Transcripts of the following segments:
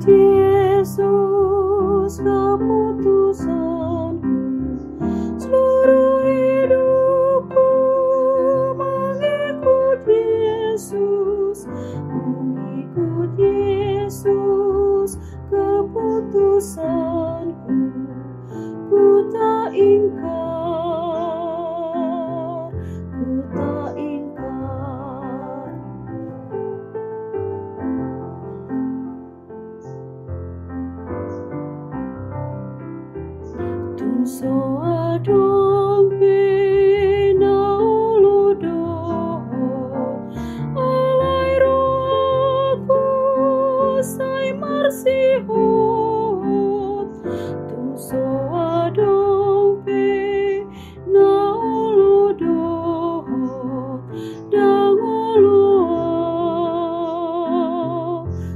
Yesus keputusanku, seluruh hidupku mengikut Yesus, mengikut Yesus keputusanku, ku tak ingkar, ku tak ingkar. Tung so adong pena uludohot, alai rohku sai marsihot. Tung so adong pena uludohot, dang uluo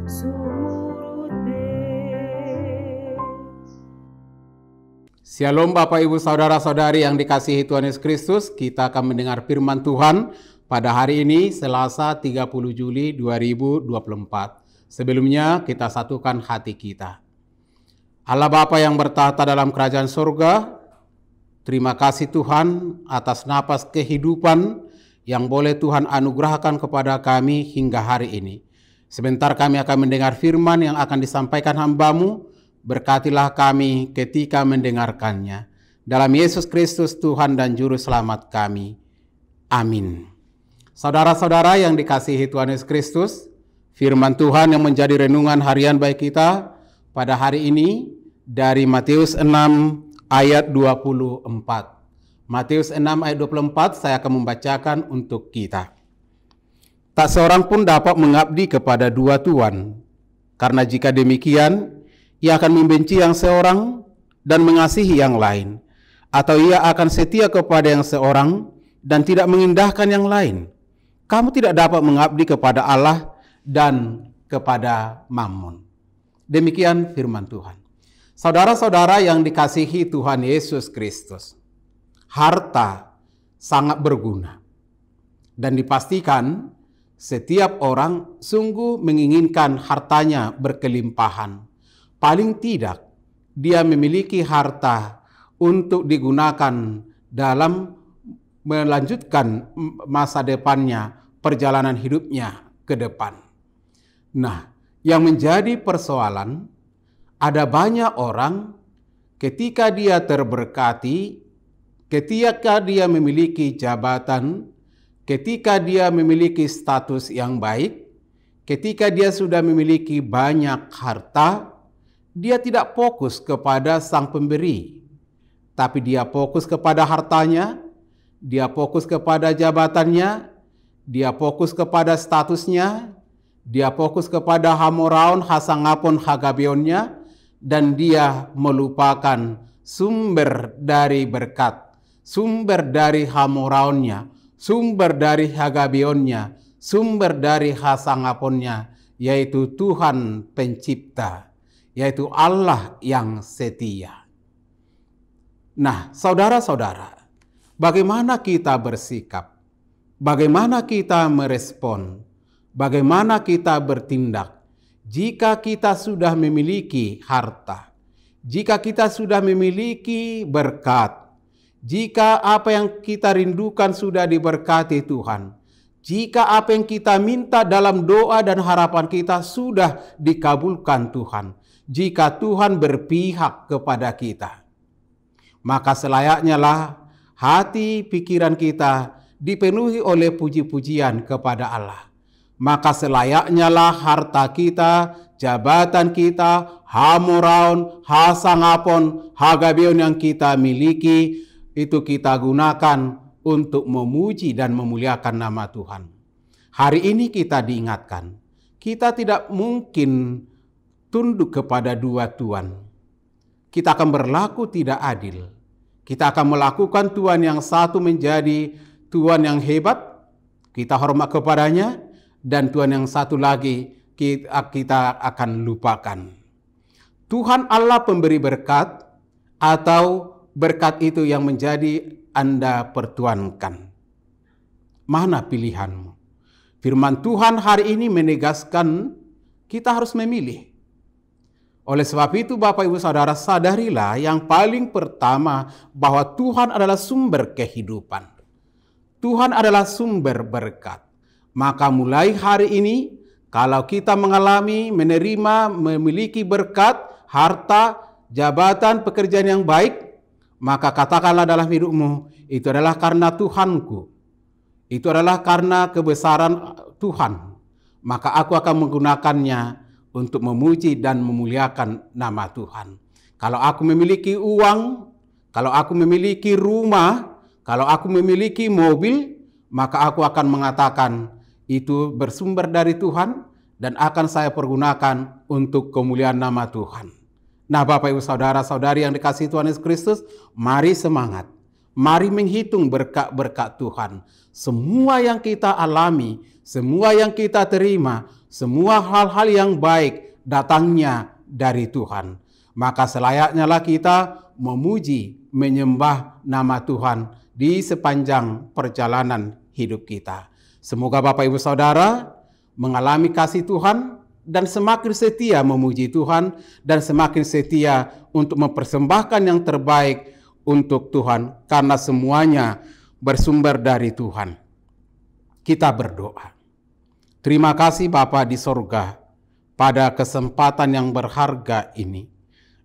sumurut be. Shalom Bapak Ibu Saudara-saudari yang dikasihi Tuhan Yesus Kristus. Kita akan mendengar firman Tuhan pada hari ini Selasa 30 Juli 2024. Sebelumnya kita satukan hati kita. Allah Bapa yang bertahta dalam kerajaan surga, terima kasih Tuhan atas napas kehidupan yang boleh Tuhan anugerahkan kepada kami hingga hari ini. Sebentar kami akan mendengar firman yang akan disampaikan hamba-Mu. Berkatilah kami ketika mendengarkannya. Dalam Yesus Kristus Tuhan dan Juru Selamat kami. Amin. Saudara-saudara yang dikasihi Tuhan Yesus Kristus, firman Tuhan yang menjadi renungan harian baik kita pada hari ini dari Matius 6 ayat 24. Matius 6 ayat 24 saya akan membacakan untuk kita. Tak seorang pun dapat mengabdi kepada dua tuan, karena jika demikian, ia akan membenci yang seorang dan mengasihi yang lain, atau ia akan setia kepada yang seorang dan tidak mengindahkan yang lain. Kamu tidak dapat mengabdi kepada Allah dan kepada Mammon. Demikian firman Tuhan. Saudara-saudara yang dikasihi Tuhan Yesus Kristus, harta sangat berguna dan dipastikan setiap orang sungguh menginginkan hartanya berkelimpahan. Paling tidak, dia memiliki harta untuk digunakan dalam melanjutkan masa depannya, perjalanan hidupnya ke depan. Nah, yang menjadi persoalan, ada banyak orang ketika dia terberkati, ketika dia memiliki jabatan, ketika dia memiliki status yang baik, ketika dia sudah memiliki banyak harta, dia tidak fokus kepada sang pemberi, tapi dia fokus kepada hartanya, dia fokus kepada jabatannya, dia fokus kepada statusnya, dia fokus kepada hamoraon, hasangapon, hagabionnya, dan dia melupakan sumber dari berkat, sumber dari hamoraonnya, sumber dari hagabionnya, sumber dari hasangaponnya, yaitu Tuhan Pencipta, yaitu Allah yang setia. Nah, saudara-saudara, bagaimana kita bersikap? Bagaimana kita merespon? Bagaimana kita bertindak jika kita sudah memiliki harta? Jika kita sudah memiliki berkat? Jika apa yang kita rindukan sudah diberkati Tuhan? Jika apa yang kita minta dalam doa dan harapan kita sudah dikabulkan Tuhan? Jika Tuhan berpihak kepada kita, maka selayaknya lah hati pikiran kita dipenuhi oleh puji-pujian kepada Allah. Maka selayaknya lah harta kita, jabatan kita, hamoraon, hasangapon, hagabion yang kita miliki, itu kita gunakan untuk memuji dan memuliakan nama Tuhan. Hari ini kita diingatkan, kita tidak mungkin tunduk kepada dua tuan. Kita akan berlaku tidak adil. Kita akan melakukan tuan yang satu menjadi tuan yang hebat, kita hormat kepadanya, dan tuan yang satu lagi kita akan lupakan. Tuhan Allah pemberi berkat, atau berkat itu yang menjadi Anda pertuankan. Mana pilihanmu? Firman Tuhan hari ini menegaskan kita harus memilih. Oleh sebab itu Bapak Ibu Saudara, sadarilah yang paling pertama bahwa Tuhan adalah sumber kehidupan. Tuhan adalah sumber berkat. Maka mulai hari ini, kalau kita mengalami, menerima, memiliki berkat, harta, jabatan, pekerjaan yang baik, maka katakanlah dalam hidupmu, itu adalah karena Tuhanku. Itu adalah karena kebesaran Tuhan. Maka aku akan menggunakannya untuk memuji dan memuliakan nama Tuhan. Kalau aku memiliki uang, kalau aku memiliki rumah, kalau aku memiliki mobil, maka aku akan mengatakan itu bersumber dari Tuhan dan akan saya pergunakan untuk kemuliaan nama Tuhan. Nah, Bapak Ibu Saudara-saudari yang dikasihi Tuhan Yesus Kristus, mari semangat. Mari menghitung berkat-berkat Tuhan. Semua yang kita alami, semua yang kita terima, semua hal-hal yang baik datangnya dari Tuhan. Maka selayaknya lah kita memuji, menyembah nama Tuhan di sepanjang perjalanan hidup kita. Semoga Bapak Ibu Saudara mengalami kasih Tuhan dan semakin setia memuji Tuhan dan semakin setia untuk mempersembahkan yang terbaik untuk Tuhan, karena semuanya bersumber dari Tuhan. Kita berdoa. Terima kasih Bapa di sorga, pada kesempatan yang berharga ini,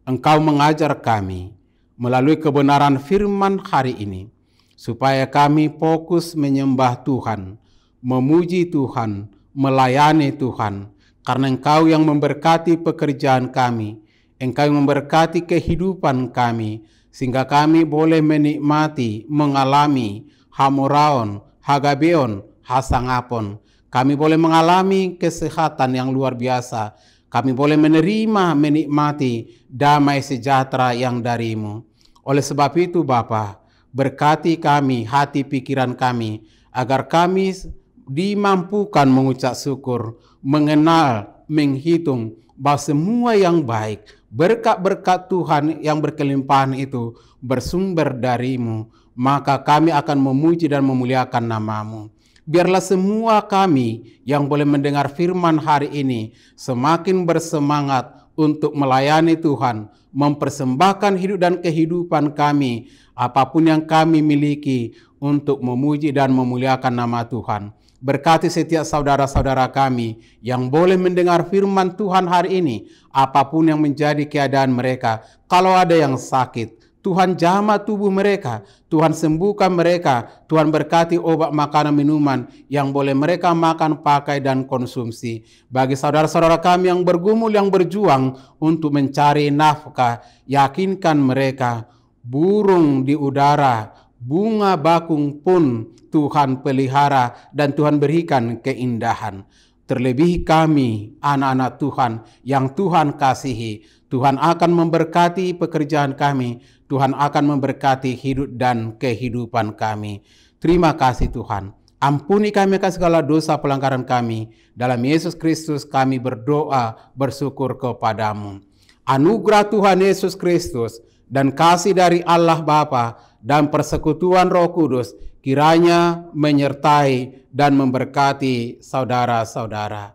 Engkau mengajar kami melalui kebenaran firman hari ini, supaya kami fokus menyembah Tuhan, memuji Tuhan, melayani Tuhan, karena Engkau yang memberkati pekerjaan kami, Engkau yang memberkati kehidupan kami, sehingga kami boleh menikmati, mengalami hamoraon, hagabeon, hasangapon. Kami boleh mengalami kesehatan yang luar biasa. Kami boleh menerima, menikmati damai sejahtera yang dari-Mu. Oleh sebab itu Bapa, berkati kami, hati pikiran kami, agar kami dimampukan mengucap syukur, mengenal, menghitung bahwa semua yang baik, berkat-berkat Tuhan yang berkelimpahan itu bersumber dari-Mu. Maka kami akan memuji dan memuliakan nama-Mu. Biarlah semua kami yang boleh mendengar firman hari ini semakin bersemangat untuk melayani Tuhan, mempersembahkan hidup dan kehidupan kami, apapun yang kami miliki, untuk memuji dan memuliakan nama Tuhan. Berkati setiap saudara-saudara kami yang boleh mendengar firman Tuhan hari ini, apapun yang menjadi keadaan mereka. Kalau ada yang sakit, Tuhan jamah tubuh mereka, Tuhan sembuhkan mereka, Tuhan berkati obat makanan minuman yang boleh mereka makan, pakai, dan konsumsi. Bagi saudara-saudara kami yang bergumul, yang berjuang untuk mencari nafkah, yakinkan mereka, burung di udara, bunga bakung pun Tuhan pelihara dan Tuhan berikan keindahan. Terlebih kami, anak-anak Tuhan yang Tuhan kasihi, Tuhan akan memberkati pekerjaan kami, Tuhan akan memberkati hidup dan kehidupan kami. Terima kasih Tuhan. Ampuni kami akan segala dosa pelanggaran kami. Dalam Yesus Kristus kami berdoa, bersyukur kepadamu. Anugerah Tuhan Yesus Kristus dan kasih dari Allah Bapa dan persekutuan Roh Kudus kiranya menyertai dan memberkati saudara-saudara.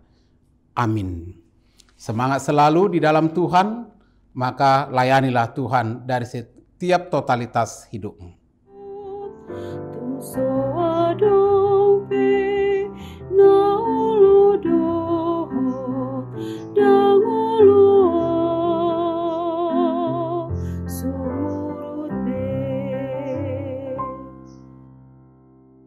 Amin. Semangat selalu di dalam Tuhan, maka layanilah Tuhan dari setiap totalitas hidupmu.